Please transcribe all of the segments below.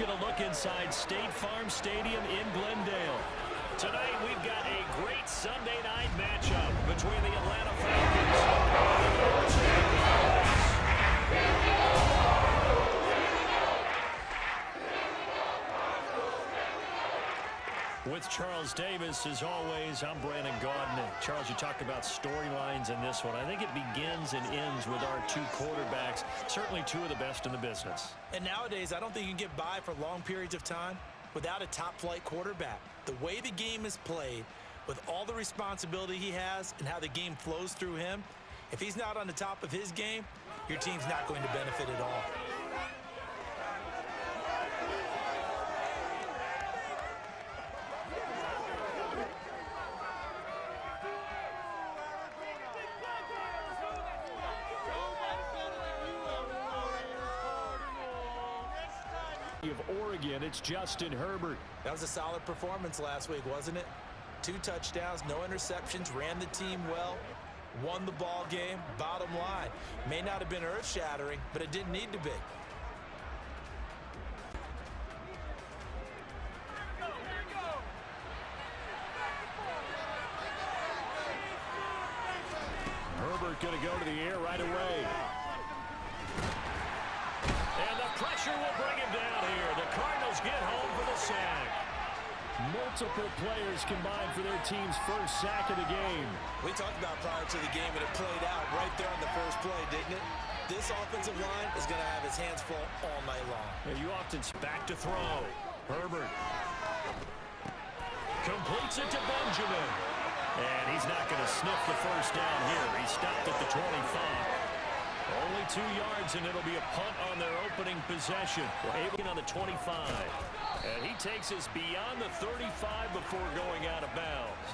Going to look inside State Farm Stadium in Glendale. Tonight we've got a great Sunday night matchup between the Atlanta Falcons and the Los Angeles. With Charles Davis, as always, I'm Brandon Gaudin. Charles, you talked about storylines in this one. I think it begins and ends with our two quarterbacks, certainly two of the best in the business. And nowadays, I don't think you can get by for long periods of time without a top-flight quarterback. The way the game is played, with all the responsibility he has and how the game flows through him, if he's not on the top of his game, your team's not going to benefit at all. Of Oregon, it's Justin Herbert. That was a solid performance last week, wasn't it? 2 touchdowns, no interceptions, ran the team well, won the ball game. Bottom line, may not have been earth-shattering, but it didn't need to be. Herbert going to go to the air right away. And the pressure will bring him down here. The Cardinals get home for the sack. Multiple players combined for their team's first sack of the game. We talked about prior to the game, and it played out right there on the first play, didn't it? This offensive line is going to have his hands full all night long. Yeah, you often back to throw. Herbert completes it to Benjamin. And he's not going to sniff the first down here. He stopped at the 25. Only 2 yards, and it'll be a punt on their opening possession. Able on the 25. And he takes us beyond the 35 before going out of bounds.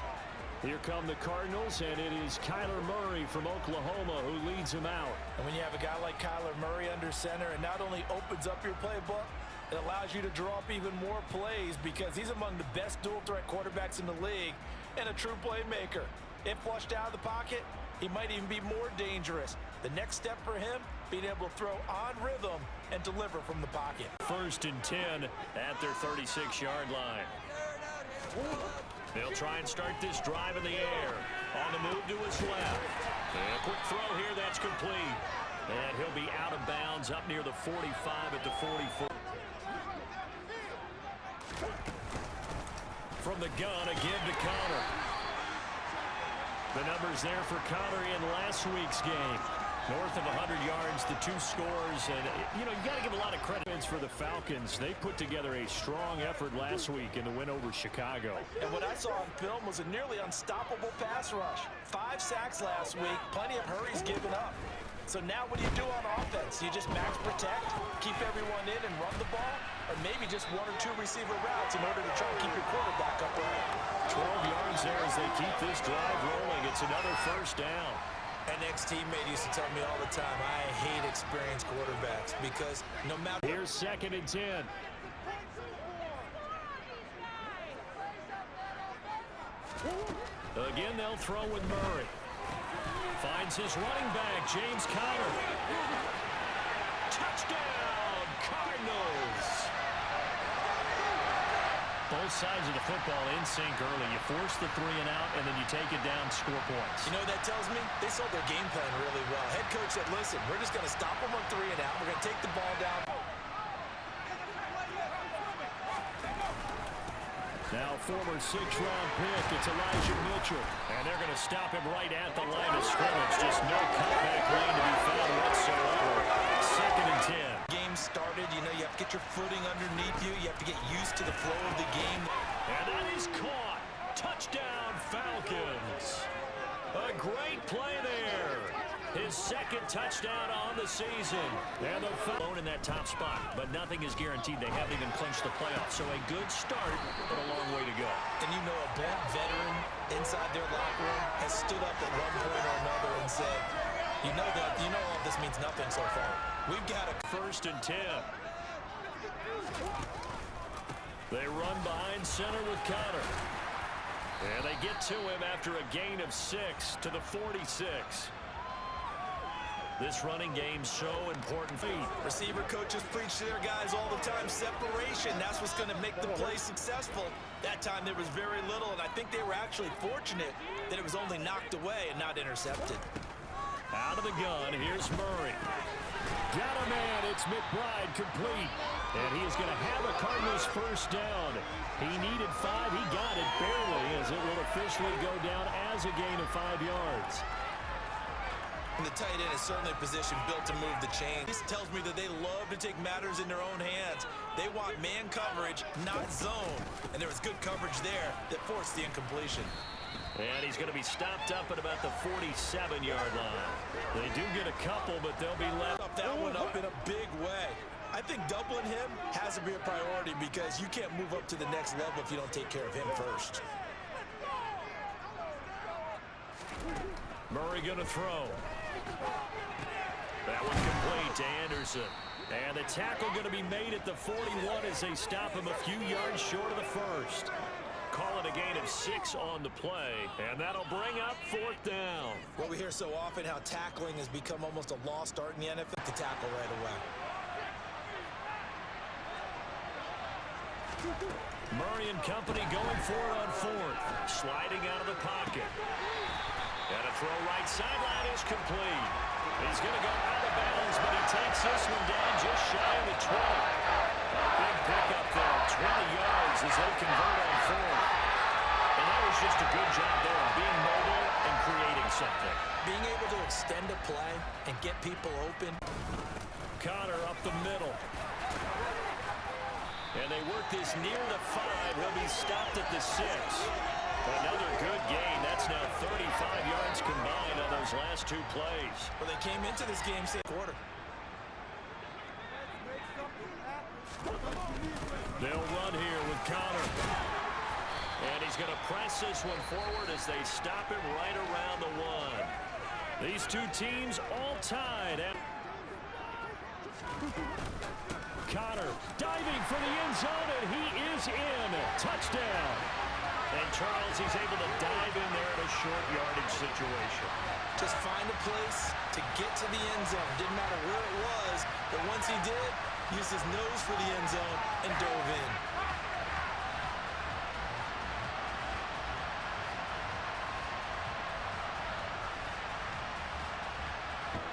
Here come the Cardinals, and it is Kyler Murray from Oklahoma who leads him out. And when you have a guy like Kyler Murray under center, it not only opens up your playbook, it allows you to draw up even more plays because he's among the best dual-threat quarterbacks in the league and a true playmaker. If flushed out of the pocket, he might even be more dangerous. The next step for him, being able to throw on rhythm and deliver from the pocket. 1st and 10 at their 36-yard line. They'll try and start this drive in the air. On the move to his left. And a quick throw here, that's complete. And he'll be out of bounds up near the 45 at the 44. From the gun, a give to Connor. The numbers there for Connor in last week's game. North of 100 yards, the 2 scores. And, you know, you got to give a lot of credit for the Falcons. They put together a strong effort last week in the win over Chicago. And what I saw on film was a nearly unstoppable pass rush. 5 sacks last week, plenty of hurries given up. So now what do you do on offense? You just max protect, keep everyone in and run the ball, or maybe just 1 or 2 receiver routes in order to try and keep your quarterback upright. 12 yards there as they keep this drive rolling. It's another first down. An ex-teammate used to tell me all the time, I hate experienced quarterbacks because no matter... Here's 2nd and 10. Again, they'll throw with Murray. Finds his running back, jamesconner. Touchdown, Cardinals! Both sides of the football in sync early. You force the 3 and out, and then you take it down, score points. You know what that tells me? They sold their game plan really well. Head coach said, listen, we're just going to stop them on 3 and out. We're going to take the ball down. Now former 6th-round pick, it's Elijah Mitchell. And they're going to stop him right at the line of scrimmage. Just no cutback lane to be found whatsoever. 2nd and 10. Game started, you know, you have to get your footing underneath you. You have to get used to the flow of the game. And that is caught. Touchdown, Falcons. A great play there. His 2nd touchdown on the season. And the alone in that top spot, but nothing is guaranteed. They haven't even clinched the playoffs. So a good start, but a long way to go. And you know, a born veteran inside their locker room has stood up at one point or another and said, you know all this means nothing so far. We've got a 1st and 10. They run behind center with Connor. And they get to him after a gain of 6 to the 46. This running game's so important. Receiver coaches preach to their guys all the time. Separation, that's what's going to make the play successful. That time there was very little, and I think they were actually fortunate that it was only knocked away and not intercepted. Out of the gun, here's Murray. Got a man, it's McBride complete. And he is going to have a Cardinals first down. He needed 5, he got it barely, as it will officially go down as a gain of 5 yards. And the tight end is certainly a position built to move the chain. This tells me that they love to take matters in their own hands. They want man coverage, not zone. And there was good coverage there that forced the incompletion. And he's going to be stopped up at about the 47-yard line. They do get a couple, but they'll be left. That one up in a big way. I think doubling him has to be a priority because you can't move up to the next level if you don't take care of him first. Murray going to throw. That one complete to Anderson. And the tackle going to be made at the 41 as they stop him a few yards short of the first. Call it a gain of 6 on the play, and that'll bring up 4th down. What we hear so often, how tackling has become almost a lost art in the NFL, to tackle right away. Murray and company going for it on 4th. Sliding out of the pocket. And a throw right sideline is complete. He's going to go out of bounds, but he takes this one down just shy of the 20. Big pickup there, 20 yards as they convert on 4th. And that was just a good job there of being mobile and creating something. Being able to extend a play and get people open. Conner up the middle. And they work this near the 5. He'll be stopped at the 6. Another good gain. That's now 35 yards combined on those last 2 plays. Well, they came into this game second quarter. They'll run here with Conner. And he's going to press this one forward as they stop him right around the 1. These 2 teams all tied. Conner diving for the end zone, and he is in. Touchdown. And Charles, he's able to dive in there in a short yardage situation. Just find a place to get to the end zone. Didn't matter where it was, but once he did, used his nose for the end zone and dove in.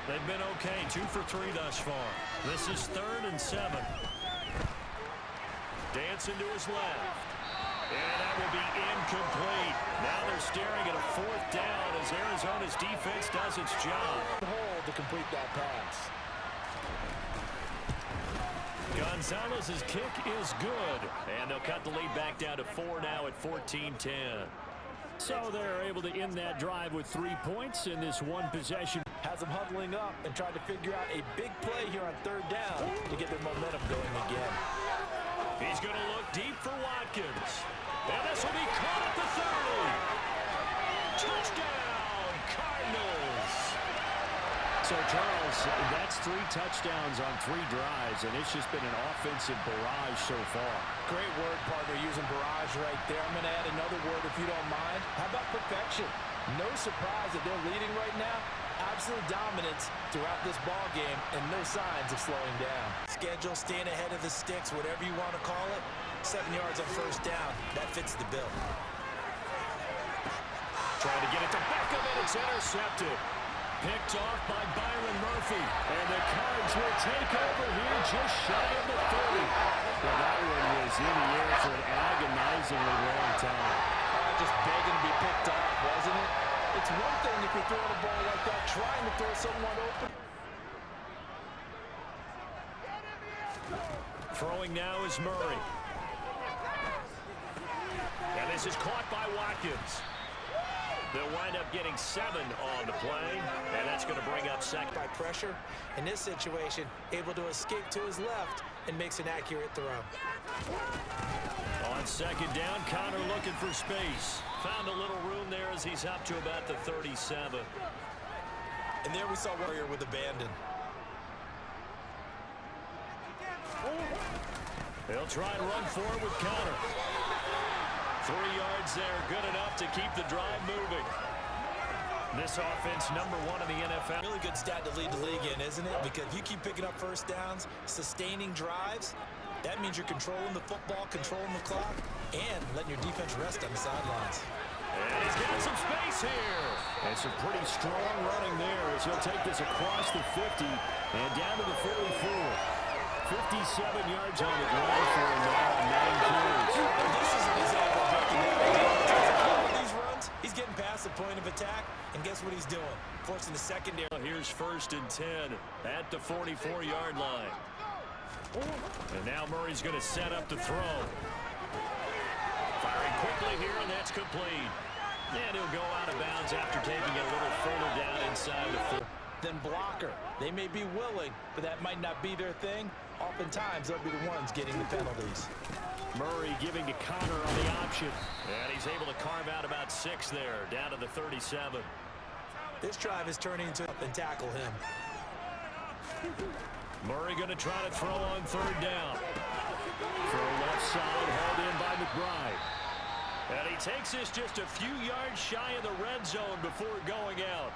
They've been okay, 2 for 3 thus far. This is 3rd and 7. Dancing to his left. And that will be incomplete. Now they're staring at a 4th down as Arizona's defense does its job. Hold to complete that pass. Gonzalez's kick is good. And they'll cut the lead back down to 4 now at 14-10. So they're able to end that drive with 3 points in this one possession. Has them huddling up and trying to figure out a big play here on 3rd down to get their momentum going again. He's going to look deep for Watkins. And this will be caught at the 30. Touchdown, Cardinals. So, Charles, that's 3 touchdowns on 3 drives, and it's just been an offensive barrage so far. Great word, partner, using barrage right there. I'm going to add another word if you don't mind. How about perfection? No surprise that they're leading right now. Absolute dominance throughout this ball game and no signs of slowing down. Schedule, staying ahead of the sticks, whatever you want to call it. 7 yards on 1st down. That fits the bill. Trying to get it to Beckham, and it's intercepted. Picked off by Byron Murphy. And the Cards will take over here just shy of the 30. Well, that one was in the air for an agonizingly long time. Just begging to be picked off, wasn't it? It's one thing if you're throwing a ball like that, trying to throw someone open. Throwing now is Murray. And this is caught by Watkins. They'll wind up getting 7 on the play, and that's going to bring up 2nd. By pressure, in this situation, able to escape to his left and makes an accurate throw. On 2nd down, Conner looking for space. Found a little room there as he's up to about the 37. And there we saw Warrior with abandon. They'll try and run forward with Conner. 3 yards there, good enough to keep the drive moving. This offense, #1 in the NFL. Really good stat to lead the league in, isn't it? Because you keep picking up first downs, sustaining drives. That means you're controlling the football, controlling the clock, and letting your defense rest on the sidelines. And he's getting some space here. And some pretty strong running there as he'll take this across the 50 and down to the 44. 57 yards on the ground for him now on 9 carries. This is an example of breaking down these runs. He's getting past the point of attack, and guess what he's doing? Forcing the secondary. Here's 1st and 10 at the 44-yard line. And now Murray's going to set up to throw. Firing quickly here, and that's complete. And he'll go out of bounds after taking it a little further down inside the 4. Then blocker. They may be willing, but that might not be their thing. Oftentimes, they'll be the ones getting the penalties. Murray giving to Conner on the option. And he's able to carve out about 6 there, down to the 37. This drive is turning into up and tackle him. Murray going to try to throw on 3rd down. Throw left side, held in by McBride. And he takes this just a few yards shy of the red zone before going out.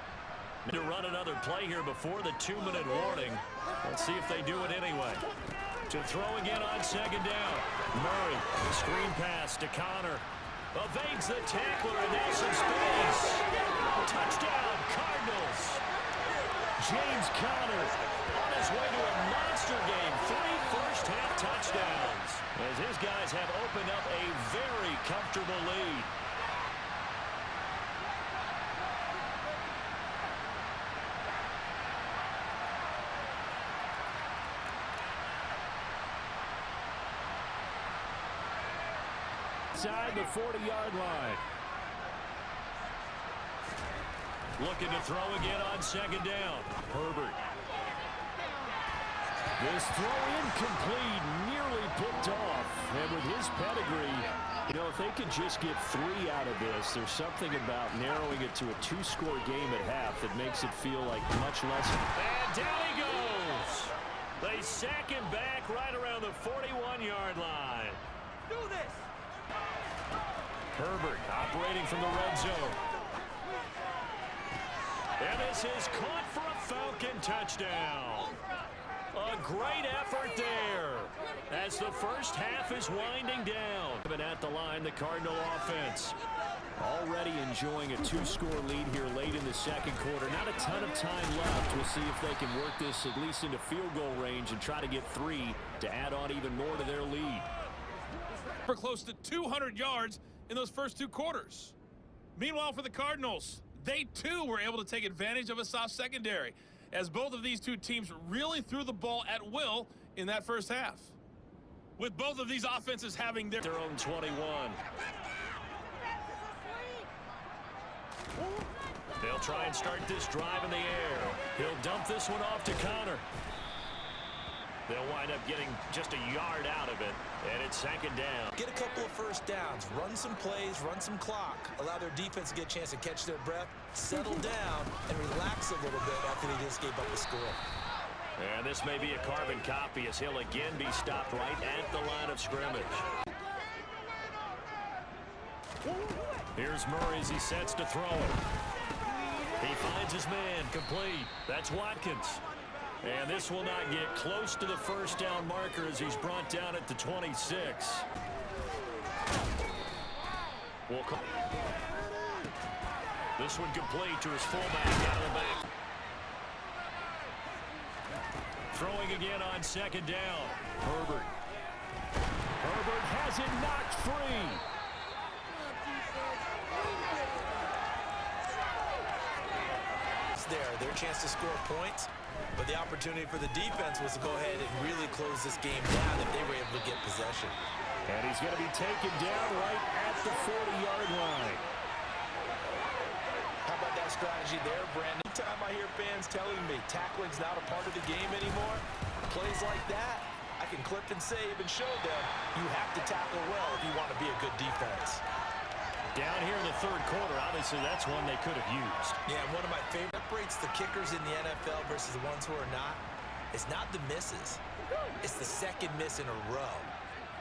To run another play here before the 2-minute warning. Let's see if they do it anyway. To throw again on 2nd down. Murray, screen pass to Conner. Evades the tackler, and now some space. Touchdown, Cardinals. James Conner on his way to a monster game. 3 first-half touchdowns. As his guys have opened up a very comfortable lead. Inside the 40-yard line. Looking to throw again on 2nd down. Herbert. This throw incomplete, nearly picked off. And with his pedigree, you know, if they could just get 3 out of this, there's something about narrowing it to a 2-score game at half that makes it feel like much less. And down he goes. They sack him back right around the 41-yard line. Do this. Herbert operating from the red zone. And this is caught for a Falcon touchdown. A great effort there as the first half is winding down. And at the line, the Cardinal offense already enjoying a 2-score lead here late in the 2nd quarter. Not a ton of time left. We'll see if they can work this at least into field goal range and try to get 3 to add on even more to their lead. For close to 200 yards in those first 2 quarters. Meanwhile, for the Cardinals, they too were able to take advantage of a soft secondary, as both of these 2 teams really threw the ball at will in that first half. With both of these offenses having their own 21. They'll try and start this drive in the air. He'll dump this one off to Conner. They'll wind up getting just a yard out of it, and it's 2nd down. Get a couple of first downs, run some plays, run some clock, allow their defense to get a chance to catch their breath, settle down, and relax a little bit after they just gave up the score. And this may be a carbon copy as he'll again be stopped right at the line of scrimmage. Here's Murray as he sets to throw it. He finds his man, complete. That's Watkins. And this will not get close to the first down marker as he's brought down at the 26. This one complete to his fullback out of the back. Throwing again on 2nd down. Herbert. Herbert has it knocked free. Their chance to score points, but the opportunity for the defense was to go ahead and really close this game down if they were able to get possession. And he's going to be taken down right at the 40-yard line. How about that strategy there, Brandon? Anytime I hear fans telling me tackling's not a part of the game anymore, plays like that, I can clip and save and show them you have to tackle well if you want to be a good defense. Down here in the 3rd quarter, obviously that's one they could have used. Yeah, one of my favorite separates the kickers in the NFL versus the ones who are not. It's not the misses. It's the 2nd miss in a row.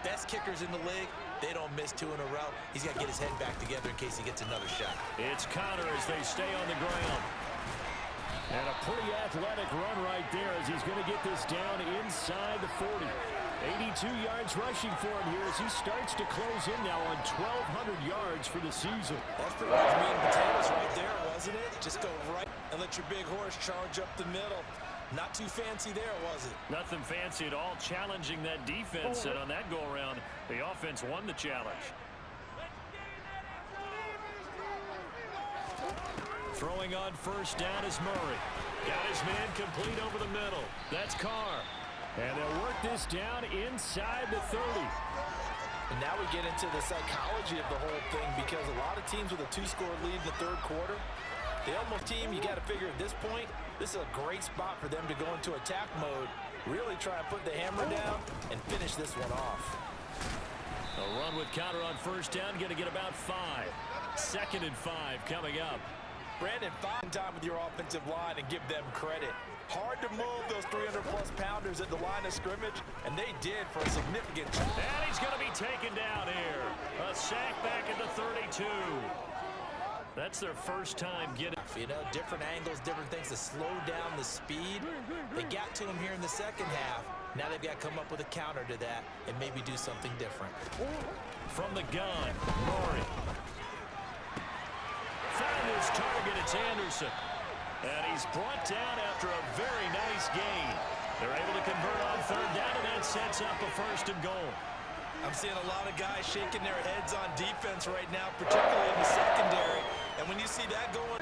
Best kickers in the league, they don't miss 2 in a row, he's got to get his head back together in case he gets another shot. It's Conner as they stay on the ground. And a pretty athletic run right there as he's going to get this down inside the 40. 82 yards rushing for him here as he starts to close in now on 1,200 yards for the season. That's pretty much meat and potatoes right there, wasn't it? Just go right and let your big horse charge up the middle. Not too fancy there, was it? Nothing fancy at all, challenging that defense. And on that go-around, the offense won the challenge. Throwing on first down is Murray. Got his man complete over the middle. That's Carr. And they'll work this down inside the 30. And now we get into the psychology of the whole thing, because a lot of teams with a 2-score lead in the third quarter, the almost team, you got to figure at this point, this is a great spot for them to go into attack mode, really try and put the hammer down and finish this one off. A run with Conner on first down, going to get about 5. 2nd and 5 coming up. Brandon, find time with your offensive line and give them credit. Hard to move those 300-plus pounders at the line of scrimmage, and they did for a significant chunk. And he's going to be taken down here. A sack back at the 32. That's their first time getting. You know, different angles, different things to slow down the speed. They got to him here in the second half. Now they've got to come up with a counter to that and maybe do something different. From the gun, Murray. Found his target, it's Anderson. And he's brought down after a very nice gain. They're able to convert on third down, and that sets up a 1st and goal. I'm seeing a lot of guys shaking their heads on defense right now, particularly in the secondary. And when you see that going...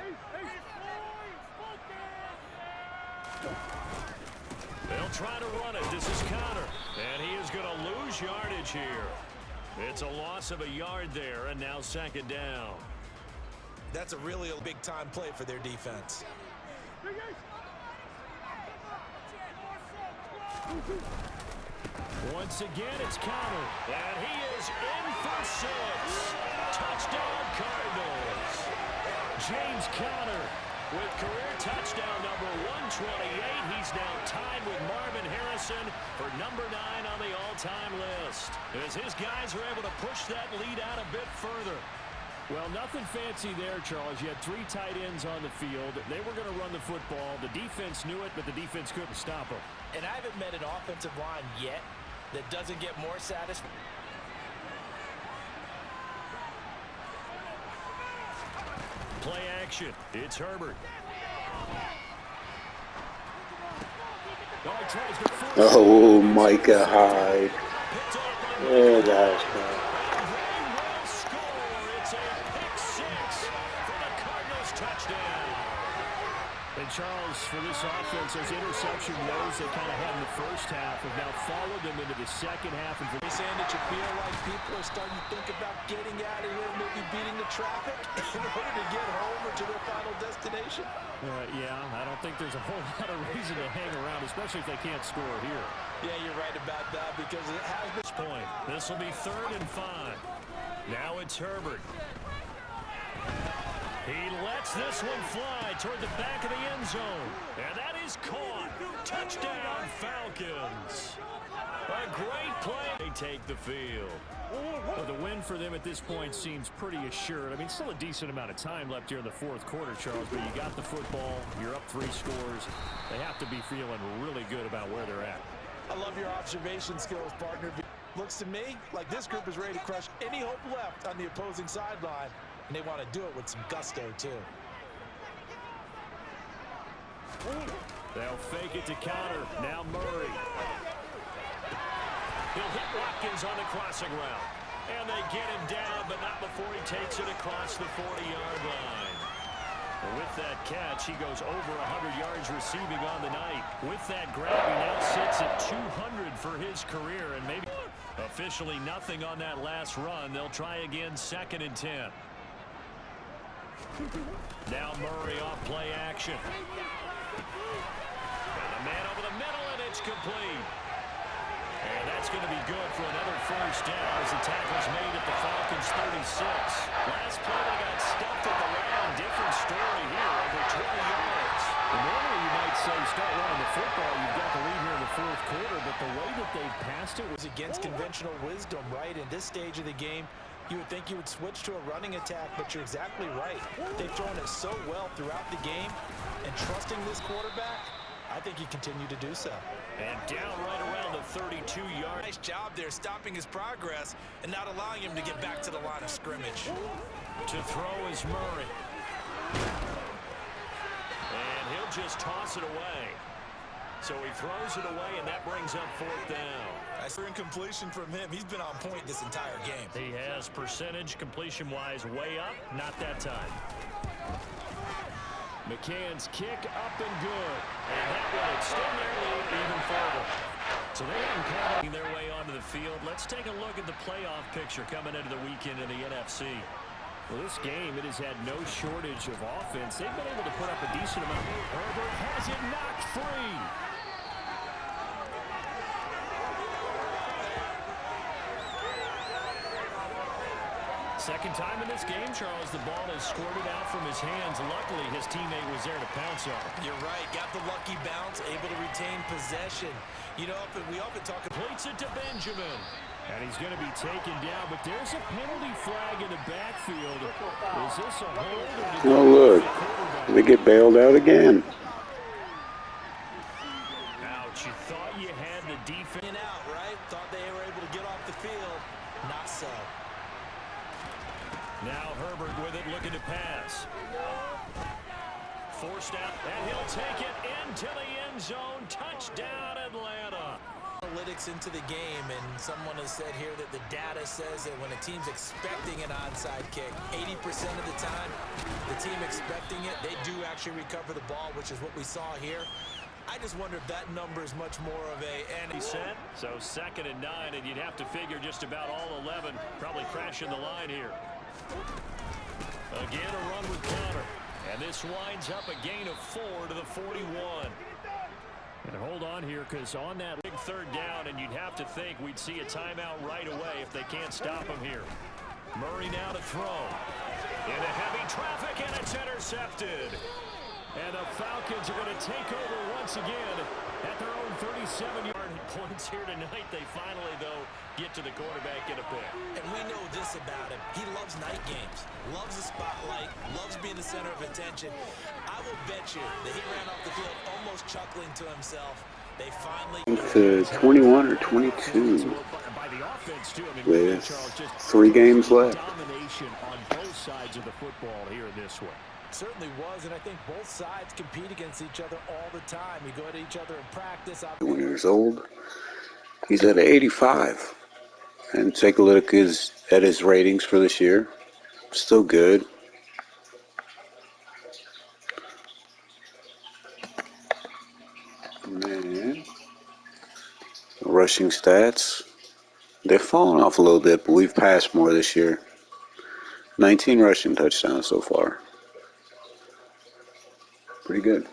They'll try to run it. This is Conner. And he is going to lose yardage here. It's a loss of a yard there, and now 2nd down. That's a really big-time play for their defense. Once again, it's Conner. And he is in for 6. Touchdown, Cardinals. James Conner with career touchdown number 128. He's now tied with Marvin Harrison for number 9 on the all-time list, as his guys are able to push that lead out a bit further. Well, nothing fancy there, Charles. You had 3 tight ends on the field. They were going to run the football. The defense knew it, but the defense couldn't stop them. And I haven't met an offensive line yet that doesn't get more satisfied. Play action. It's Herbert. Oh, Micah Hyde. Oh, that's bad. And Charles, for this offense, those interception woes they kind of had in the first half have now followed them into the second half. And Are you saying that you feel like people are starting to think about getting out of here, maybe beating the traffic in order to get home or to their final destination? Yeah, I don't think there's a whole lot of reason to hang around, especially if they can't score here. Yeah, you're right about that, because it has been. Point. This will be 3rd and 5. Now it's Herbert. He lets this one fly toward the back of the end zone. And that is caught. Touchdown, Falcons. A great play. They take the field. Well, the win for them at this point seems pretty assured. I mean, still a decent amount of time left here in the 4th quarter, Charles, but you got the football. You're up 3 scores. They have to be feeling really good about where they're at. I love your observation skills, partner. Looks to me like this group is ready to crush any hope left on the opposing sideline. And they want to do it with some gusto, too. They'll fake it to Conner. Now Murray. He'll hit Watkins on the crossing route. And they get him down, but not before he takes it across the 40-yard line. And with that catch, he goes over 100 yards receiving on the night. With that grab, he now sits at 200 for his career. And maybe officially nothing on that last run. They'll try again 2nd and 10. Now Murray off play action. Got a man over the middle, and it's complete. And that's going to be good for another 1st down as the tackle's made at the Falcons' 36. Last play, they got stuffed at the line. Different story here, over 20 yards. And normally you might say start running the football. You've got the lead here in the 4th quarter, but the way that they passed it was against conventional wisdom, right? In this stage of the game, you would think you would switch to a running attack, but you're exactly right. They've thrown it so well throughout the game, and trusting this quarterback, I think he continued to do so. And down right around the 32-yard. Nice job there stopping his progress and not allowing him to get back to the line of scrimmage. To throw is Murray. And he'll just toss it away. So he throws it away, and that brings up 4th down. Nice incompletion from him. He's been on point this entire game. He has percentage completion-wise way up. Not that time. McCann's kick up and good. And that will extend their lead even further. So they haven't come their way onto the field. Let's take a look at the playoff picture coming into the weekend in the NFC. Well, this game, it has had no shortage of offense. They've been able to put up a decent amount. Herbert has it knocked free. Second time in this game, Charles, the ball is squirted out from his hands. Luckily, his teammate was there to pounce on it. You're right. Got the lucky bounce, able to retain possession. You know, we often talk about... Completes it to Benjamin. And he's going to be taken down, but there's a penalty flag in the backfield. Is this a hold? Oh, look. They get bailed out again. Ouch. You thought you had the defense out, right? Thought they were able to get off the field. Not so. Now Herbert with it, looking to pass. Forced out, and he'll take it into the end zone. Touchdown, Atlanta. Analytics into the game, and someone has said here that the data says that when a team's expecting an onside kick, 80% of the time, the team expecting it, they do actually recover the ball, which is what we saw here. I just wonder if that number is much more of a... Set, so 2nd and 9, and you'd have to figure just about all 11 probably crashing the line here. Again, a run with Conner. And this winds up a gain of 4 to the 41. And hold on here, because on that big 3rd down, and you'd have to think we'd see a timeout right away if they can't stop him here. Murray now to throw. Into heavy traffic, and it's intercepted. And the Falcons are going to take over once again at their own 37-yard points here tonight. They finally, though, get to the quarterback in a pick. And we know this about him. He loves night games, loves the spotlight, loves being the center of attention. I will bet you that he ran off the field almost chuckling to himself. They finally... To 21 or 22 with 3 games left. Domination on both sides of the football here in this one. Certainly was, and I think both sides compete against each other all the time. We go at each other in practice. 21 years old. He's at 85. And take a look at his ratings for this year. Still good. Man. Rushing stats. They're falling off a little bit, but we've passed more this year. 19 rushing touchdowns so far. Pretty good.